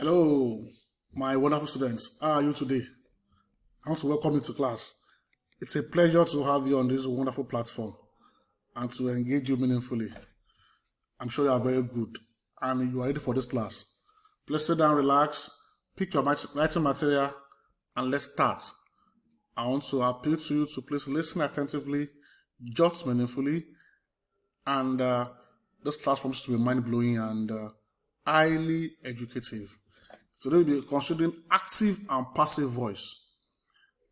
Hello, my wonderful students. How are you today? I want to welcome you to class. It's a pleasure to have you on this wonderful platform and to engage you meaningfully. I'm sure you are very good and you are ready for this class. Please sit down, relax, pick your writing material, and let's start. I want to appeal to you to please listen attentively, jot meaningfully, and this class promises to be mind-blowing and highly educative. Today we'll be considering active and passive voice.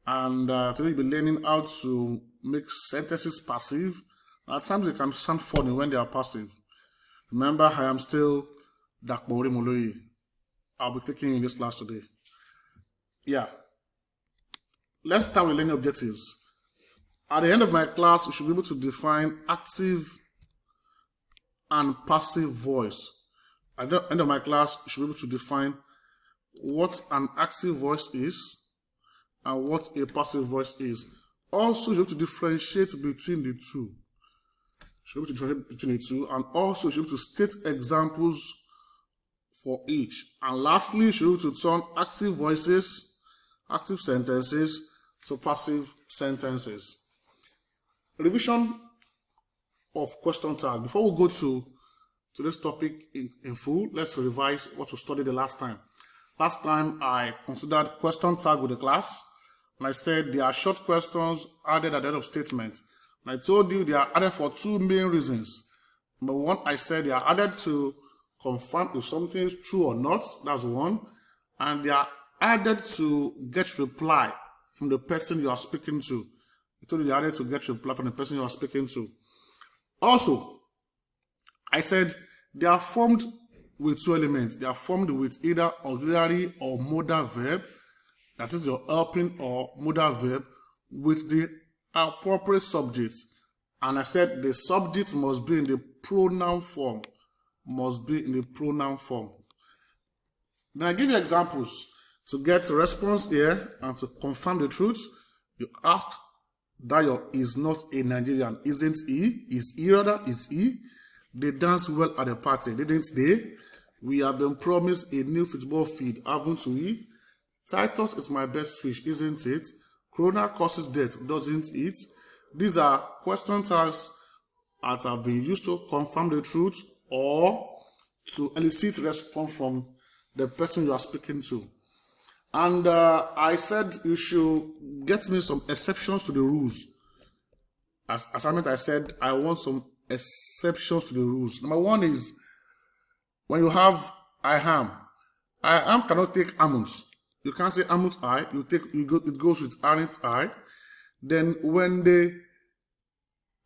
And today we'll be learning how to make sentences passive. At times they can sound funny when they are passive. Remember, I am still Dakbori Moloyi. I'll be taking you in this class today. Yeah. Let's start with learning objectives. At the end of my class, you should be able to define active and passive voice. At the end of my class, you should be able to define what an active voice is and what a passive voice is. Also, you have to differentiate between the two. You should be able to differentiate between the two, and also you should be able to state examples for each. And lastly, you should be able to turn active voices, active sentences to passive sentences. Revision of question tag. Before we go to today's topic in full, let's revise what we studied the last time. Last time, I considered question tag with the class, and I said there are short questions added at the end of statements. And I told you they are added for two main reasons. Number one, I said they are added to confirm if something is true or not. That's one. And they are added to get reply from the person you are speaking to. I told you they are added to get reply from the person you are speaking to. Also, I said they are formed with two elements. They are formed with either auxiliary or modal verb, that is your helping or modal verb, with the appropriate subject. And I said the subject must be in the pronoun form. Must be in the pronoun form. Then I give you examples to get a response here and to confirm the truth. You ask, Dayo is not a Nigerian, isn't he? Is he rather? Is he? They danced well at the party, didn't they? We have been promised a new football field, haven't we? Titus is my best fish, isn't it? Corona causes death, doesn't it? These are question tags that have been used to confirm the truth or to elicit response from the person you are speaking to. And I said you should get me some exceptions to the rules. As assignment, I said I want some exceptions to the rules. Number one is when you have I am cannot take amunt. You can't say amunt I. It goes with aren't I. Then when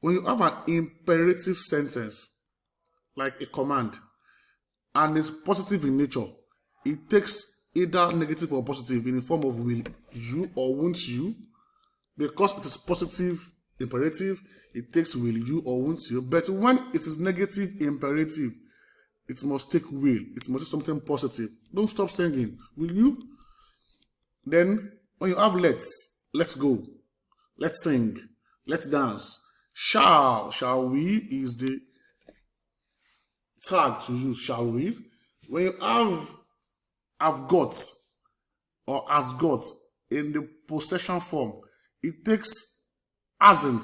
you have an imperative sentence like a command and it's positive in nature, it takes either negative or positive in the form of will you or won't you. Because it is positive imperative, it takes will you or won't you. But when it is negative imperative, it must take will. It must be something positive. Don't stop singing. Will you? Then, when you have let's go. Let's sing. Let's dance. Shall we is the tag to use. Shall we? When you have got or has got in the possession form, it takes hasn't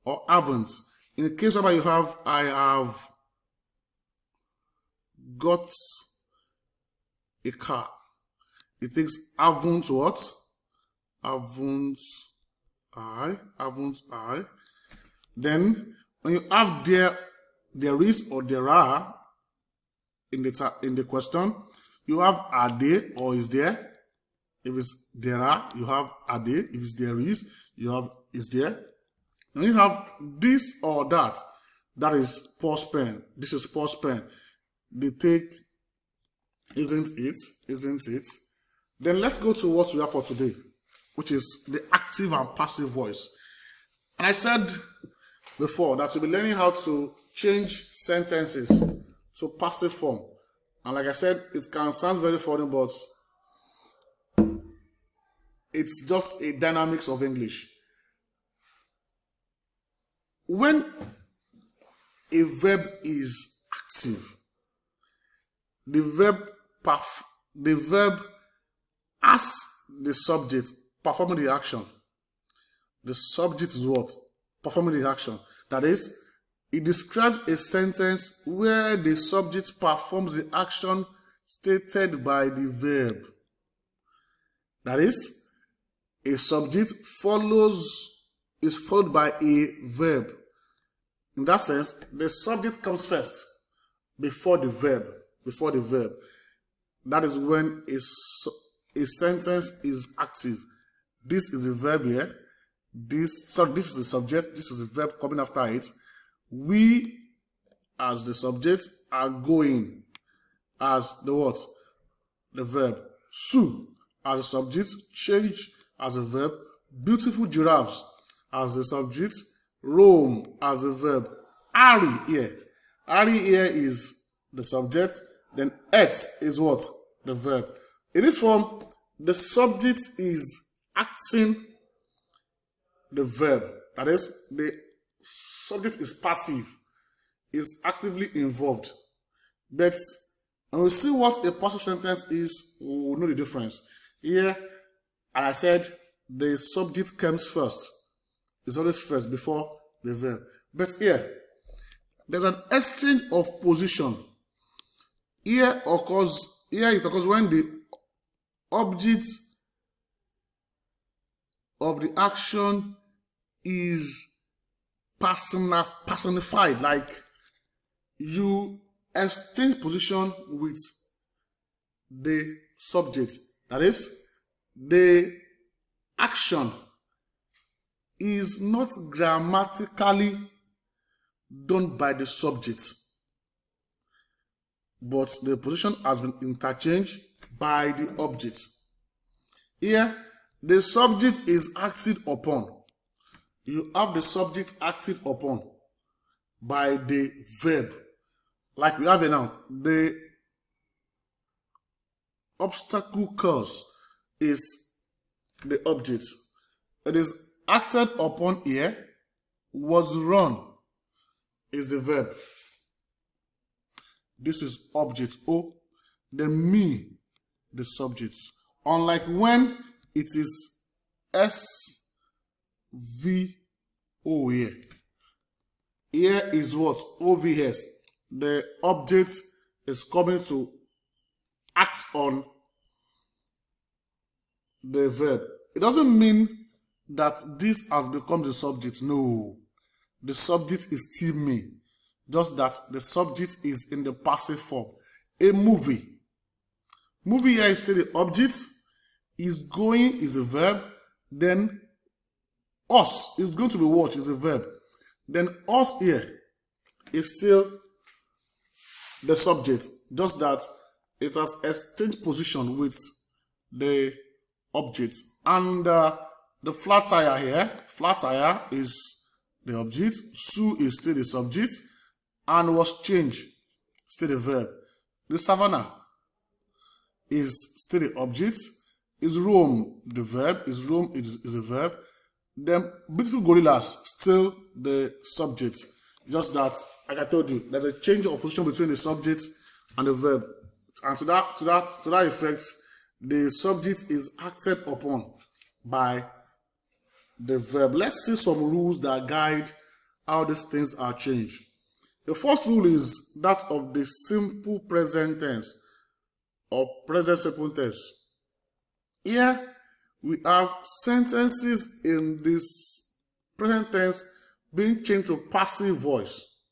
or haven't. In the case where you have I have got a car, it takes haven't what? Haven't I. Then when you have there is or there are in the question, you have are they or is there. If it's there are, you have are they. If it's there is, you have is there. And you have this or that. That is pause pen. This is pause pen. They take isn't it? Then let's go to what we have for today, which is the active and passive voice. And I said before that we'll be learning how to change sentences to passive form. And like I said, it can sound very funny, but it's just a dynamics of English. When a verb is active, the verb the verb as the subject performing the action. The subject is what? Performing the action. That is, it describes a sentence where the subject performs the action stated by the verb. That is, a subject is followed by a verb. In that sense, the subject comes first before the verb. That is when a sentence is active. This is a verb here. This is the subject. This is the verb coming after it. We, as the subject, are going as the what? The verb. Sue, as a subject. Change, as a verb. Beautiful giraffes, as the subject. Rome, as a verb. Harry here. Harry here is the subject. Then earth is what? The verb. In this form, the subject is acting the verb. That is, the subject is passive, is actively involved. But when we see what a passive sentence is, we will know the difference. Here, as I said, the subject comes first. It's always first before the verb. But here, there's an exchange of position. Here it occurs when the object of the action is personified, like you exchange position with the subject. That is, the action is not grammatically done by the subject, but the position has been interchanged by the object. Here, the subject is acted upon. You have the subject acted upon by the verb. Like we have it now. The obstacle course is the object. It is acted upon here. Was run is the verb. This is object O. Then me, the subject. Unlike when it is SVO here. Here is what? OVS. The object is coming to act on the verb. It doesn't mean that this has become the subject. No. The subject is still me. Just that the subject is in the passive form. A movie. Movie here is still the object. Is going is a verb. Then us is going to be watched is a verb. Then us here is still the subject. Just that it has exchanged position with the object. And the flat tire here, flat tire is the object. Sue is still the subject. And was changed, still the verb. The savannah is still the object. Is Rome the verb? Is Rome is a verb. Then beautiful gorillas, still the subject. Just that, like I told you, there's a change of position between the subject and the verb. And to that effect, the subject is acted upon by the verb. Let's see some rules that guide how these things are changed. The first rule is that of the simple present tense or present simple tense. Here we have sentences in this present tense being changed to passive voice.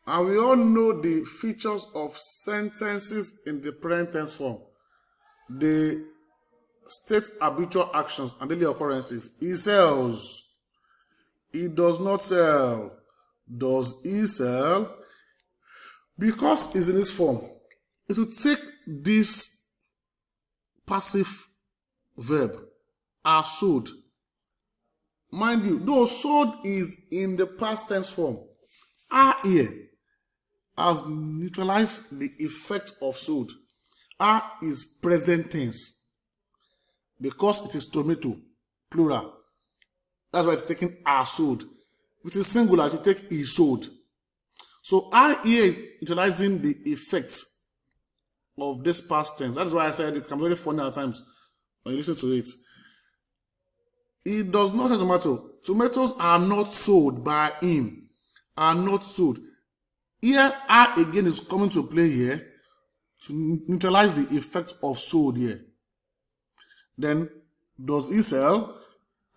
And we all know the features of sentences in the present tense form. The state habitual actions and daily occurrences. He sells. He does not sell. Does he sell? Because it's in this form, it will take this passive verb, are sold. Mind you, though sold is in the past tense form, are here has neutralized the effect of sold. Are is present tense because it is tomato, plural. That's why it's taking are sold. If it is singular, you take is sold. So are here utilizing the effect of this past tense. That's why I said it can be very funny at times when you listen to it. It does not say tomato. Tomatoes are not sold by him. Are not sold. Here, are again is coming to play here to neutralize the effect of sold here. Then, does he sell?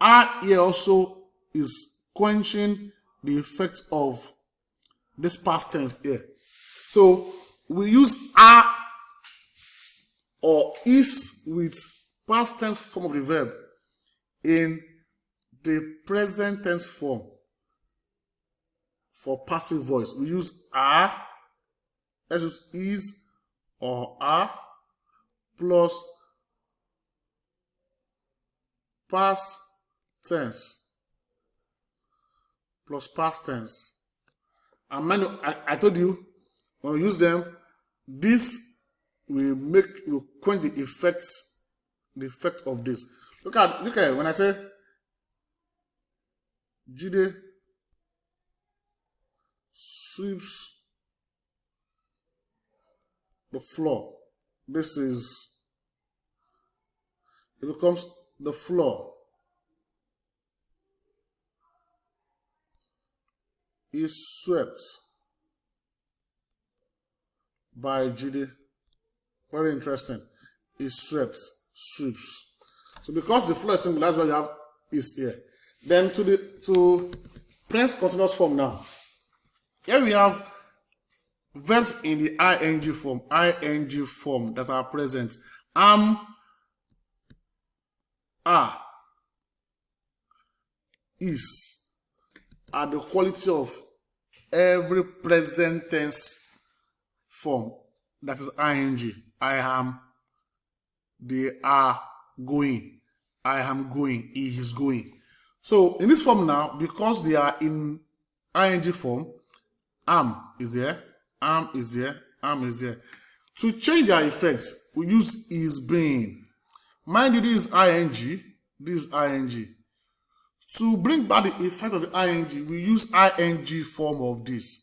Are here also is quenching the effect of this past tense here. So, we use are or is with past tense form of the verb in the present tense form for passive voice. We use are, let's use is or are, plus past tense. Plus past tense. And mind you, I told you, when we use them, this will quench the effect of this. Look at when I say Jide sweeps the floor. This is, it becomes the floor is swept by Jide. Very interesting. Is swept, sweeps. So because the floor is singular, that's why you have is here. Then to present continuous form now. Here we have verbs in the ing form that are present. Am, are, is are the quality of every present tense form that is ing. I am, they are going, I am going, he is going. So in this form now, because they are in ing form, am is here, am is here, am is here. To change their effects, we use is being. Mind you, this is ing, this is ing. To bring back the effect of the ing, we use ing form of this.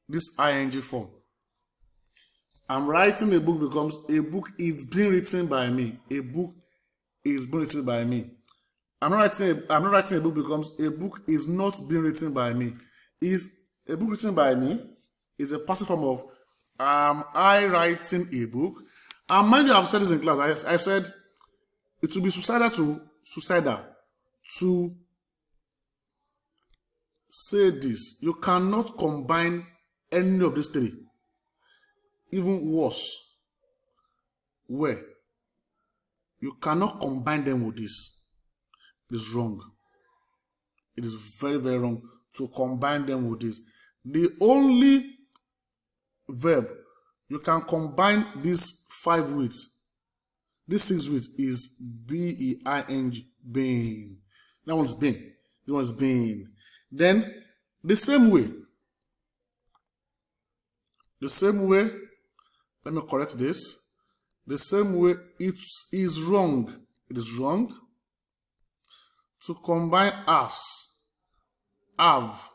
This ing form. I'm writing a book becomes a book is being written by me. A book is being written by me. I'm not writing a book becomes a book is not being written by me. Is a book written by me is a passive form of am I writing a book? And mind you, I've said this in class. I've said it will be suicidal to say this. You cannot combine any of these three. Even worse, where you cannot combine them with this. It is wrong. It is very, very wrong to combine them with this. The only verb you can combine these 5 with, this 6 with, is being, being. That one's been. This one's been. Then the same way, let me correct this. The same way it is wrong. It is wrong to combine as, have,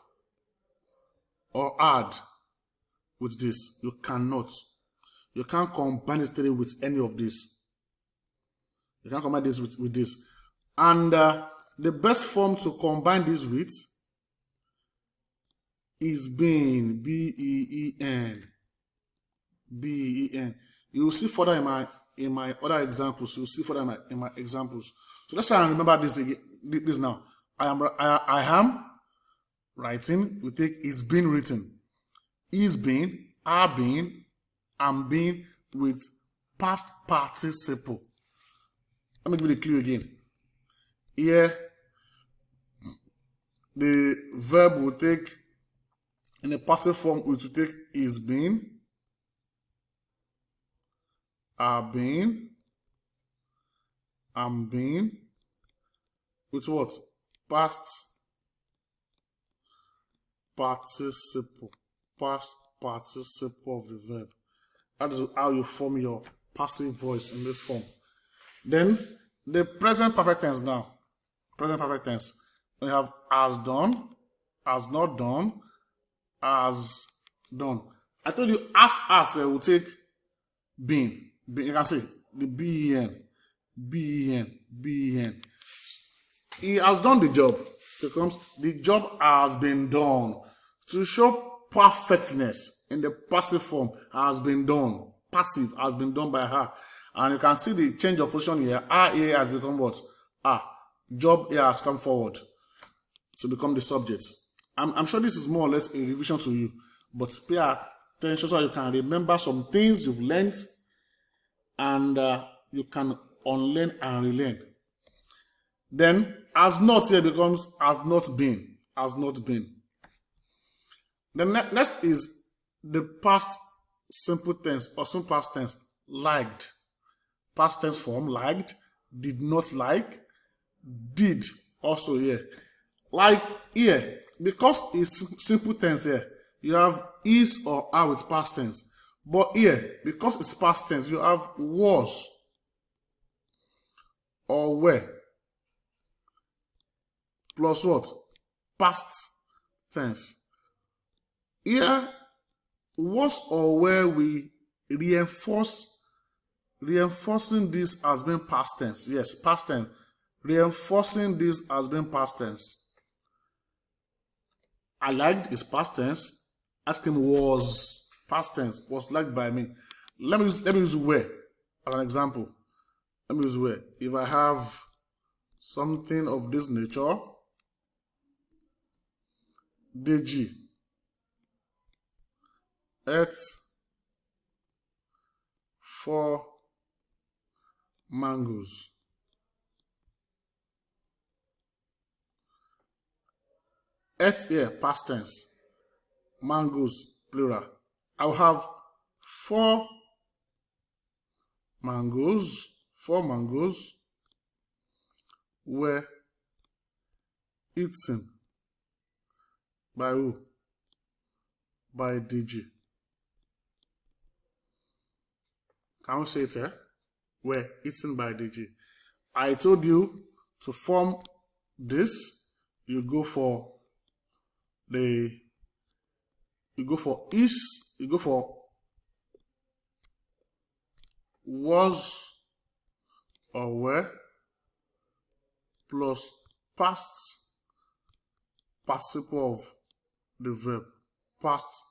or add with this. You cannot. You can't combine this three with any of this. You can't combine this with this. And the best form to combine this with is being, B-E-E-N. B-E-N. You will see further in my other examples. You will see further in my examples. So let's try and remember this again. This now. I am writing. We take is being written. Is being, are being, am being with past participle. Let me give you the clue again. Here, the verb will take, in a passive form, we will take is being, are being, am being, with what? Past participle. Past participle of the verb. That is how you form your passive voice in this form. Then the present perfect tense now. Present perfect tense. We have has done, has not done, has done. I told you as will take been. You can see the ben, ben. He has done the job. Becomes the job has been done. To show perfectness in the passive form has been done. Passive has been done by her. And you can see the change of position here. Her here has become what? Job here has come forward to become the subject. I'm sure this is more or less a revision to you, but pay attention so you can remember some things you've learned and you can unlearn and relearn. Then, has not here becomes has not been. Has not been. The next is the past simple tense or simple past tense, liked. Past tense form, liked, did not like, did also here. Like here, because it's simple tense here, you have is or are with past tense. But here, because it's past tense, you have was or were plus what? Past tense. Here, was or were we reinforcing this as being past tense. Yes, past tense. Reinforcing this as being past tense. I liked is past tense. Asking was past tense. Was liked by me. Let me use were as an example. Let me use were. If I have something of this nature, Deji ate 4 mangoes. Ate here, past tense. Mangoes, plural. I'll have 4 mangoes. 4 mangoes were eaten by who? By DG. Can we say it here? Were eaten by DG. I told you to form this, you go for is, you go for was or were plus past participle of the verb. Past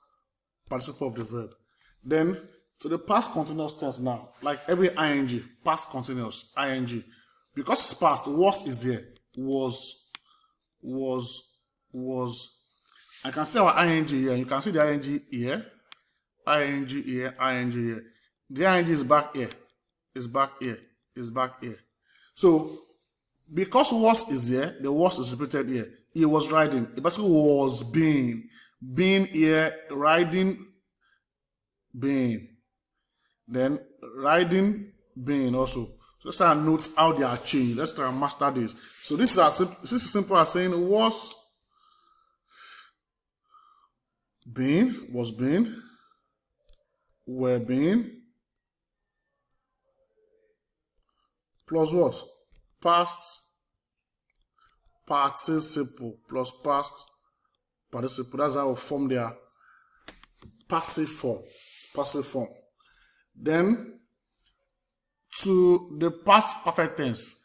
participle of the verb. Then to the past continuous tense now, like every ing, past continuous, ing. Because it's past, was is here. Was. I can see our ing here. You can see the ing here. Ing here, ing here. The ing is back here. Is back here. Is back here. So, because was is here, the was is repeated here. He was riding. It basically was being. Being here, riding, being. Then riding, being also. So let's try and note how they are changed. Let's try and master this. So this is as simple as saying was being, was being, were being, plus what? Past participle plus past participle. That's how we form their passive form. Passive form. Then to the past perfect tense.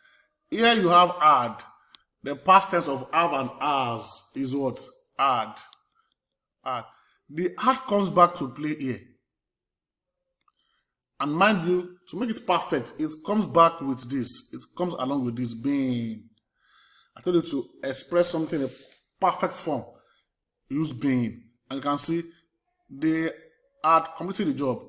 Here you have had. The past tense of have and has is what? Had. Had. The had comes back to play here. And mind you, to make it perfect, it comes back with this. It comes along with this being. I told you to express something in a perfect form. Use being. And you can see they had completed the job.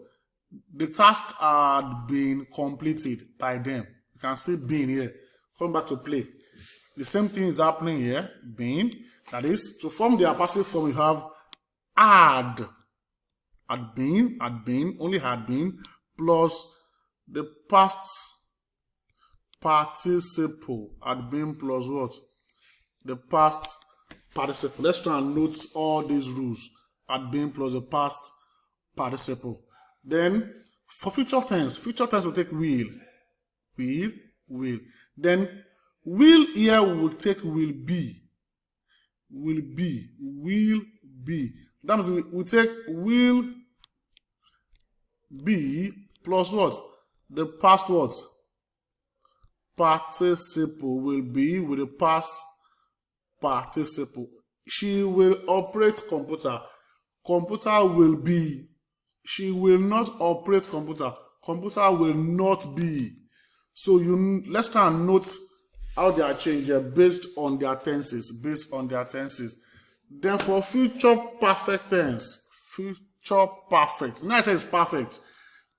The task had been completed by them. You can see being here. Coming back to play. The same thing is happening here. Being. That is, to form the passive form, you have had. Had been, only had been, plus the past participle had been plus what? The past participle. Let's try and note all these rules. Had been plus the past participle. Then for future tense will take will. Will. Then will here will take will be. Will be. That means we take will be plus what? The past what? Participle will be with the past participle. She will operate computer. Computer will be. She will not operate computer. Computer will not be. So let's try and note how they are changed here based on their tenses. Based on their tenses. Then for future perfect tense, future perfect. Now I say it's perfect.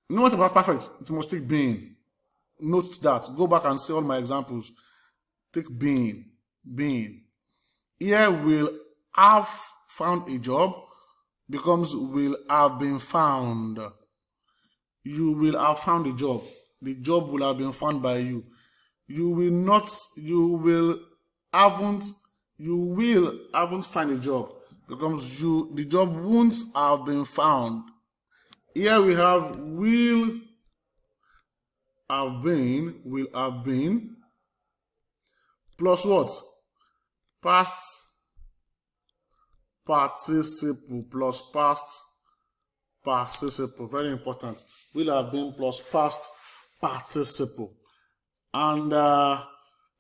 You know what about perfect? It must take being. Note that. Go back and see all my examples. Take being. Being. Here will have found a job becomes will have been found. You will have found a job. The job will have been found by you. You will haven't find a job becomes the job won't have been found. Here we have will have been plus what? Past participle plus past participle. Very important. Will have been plus past participle. And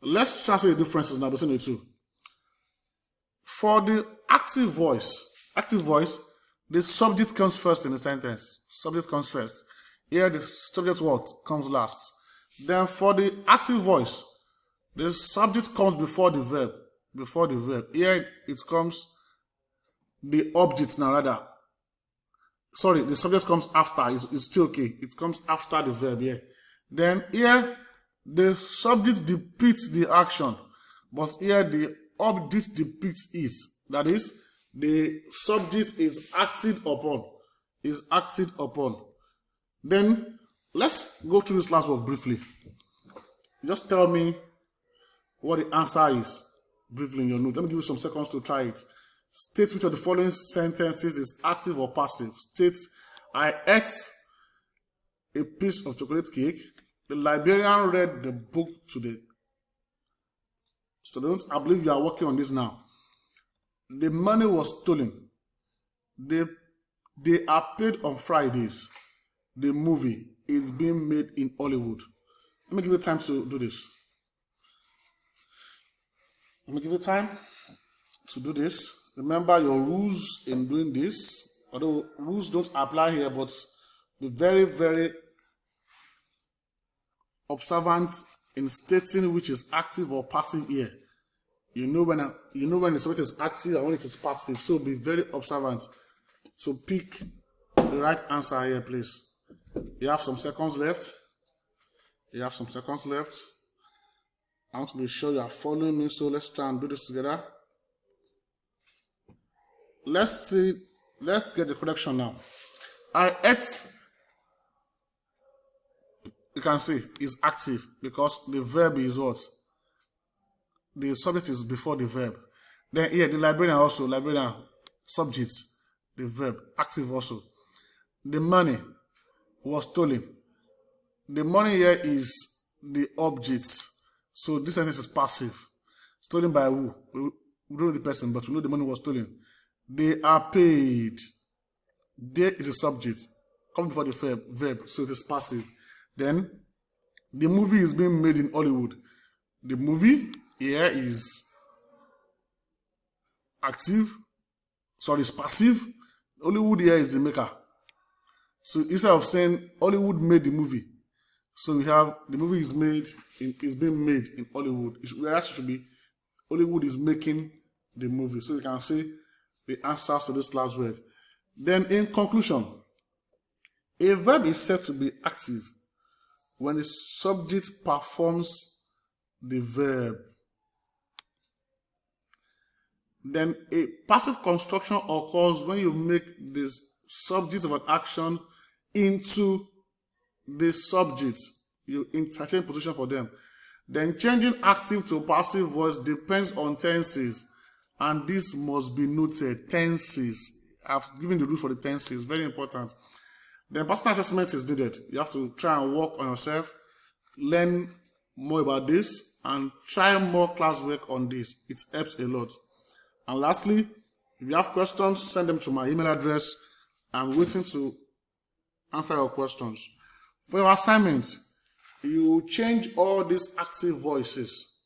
let's try to see the differences now between the two. For the active voice, the subject comes first in the sentence. Subject comes first. Here the subject what comes last. Then for the active voice, the subject comes before the verb. Before the verb. Here it comes the object now rather. Sorry, the subject comes after. It's still okay. It comes after the verb here. Then here the subject depicts the action, but here the object depicts it. That is, the subject is acted upon. Then let's go through this last word briefly. Just tell me what the answer is briefly in your note. Let me give you some seconds to try it. State which of the following sentences is active or passive. State, I ate a piece of chocolate cake. The librarian read the book to the students. I believe you are working on this now. The money was stolen. They are paid on Fridays. The movie is being made in Hollywood. Let me give you time to do this. Remember your rules in doing this. Although rules don't apply here, but be very, very observant in stating which is active or passive here. You know when the subject is active and when it is passive. So be very observant. So pick the right answer here, please. You have some seconds left. I want to be sure you are following me, so let's try and do this together. Let's get the correction now. I ate, you can see, is active because the verb is what? The subject is before the verb. Then here, the librarian, subject, the verb, active also. The money was stolen. The money here is the object. So this sentence is passive. Stolen by who? We don't know the person, but we know the money was stolen. They are paid. There is a subject. Come before the verb, so it is passive. Then, the movie is being made in Hollywood. The movie here is active. Sorry, it's passive. Hollywood here is the maker. So instead of saying Hollywood made the movie, so we have the movie is being made in Hollywood. Whereas it should be Hollywood is making the movie. So you can see the answers to this last word. Then in conclusion, a verb is said to be active when the subject performs the verb. Then a passive construction occurs when you make the subject of an action into the subject. You interchange position for them. Then changing active to passive voice depends on tenses. And this must be noted. Tenses. I've given the rule for the tenses. Very important. Then personal assessment is needed. You have to try and work on yourself. Learn more about this. And try more classwork on this. It helps a lot. And lastly, if you have questions, send them to my email address. I'm waiting to answer your questions. For your assignments, you change all these active voices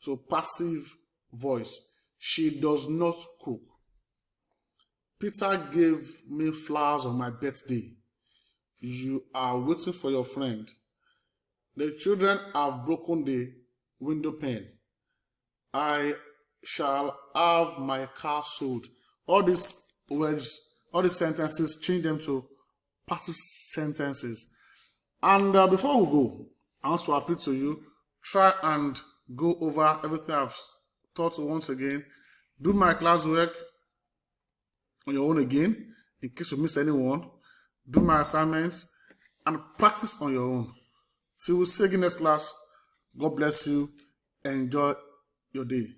to passive voice. She does not cook. Peter gave me flowers on my birthday. You are waiting for your friend. The children have broken the window pane. I shall have my car sold. All these words, all these sentences, change them to passive sentences. And before we go, I want to appeal to you, try and go over everything I've taught you once again. Do my classwork on your own again, in case you miss anyone. Do my assignments and practice on your own. Till we see you again next class. God bless you. Enjoy your day.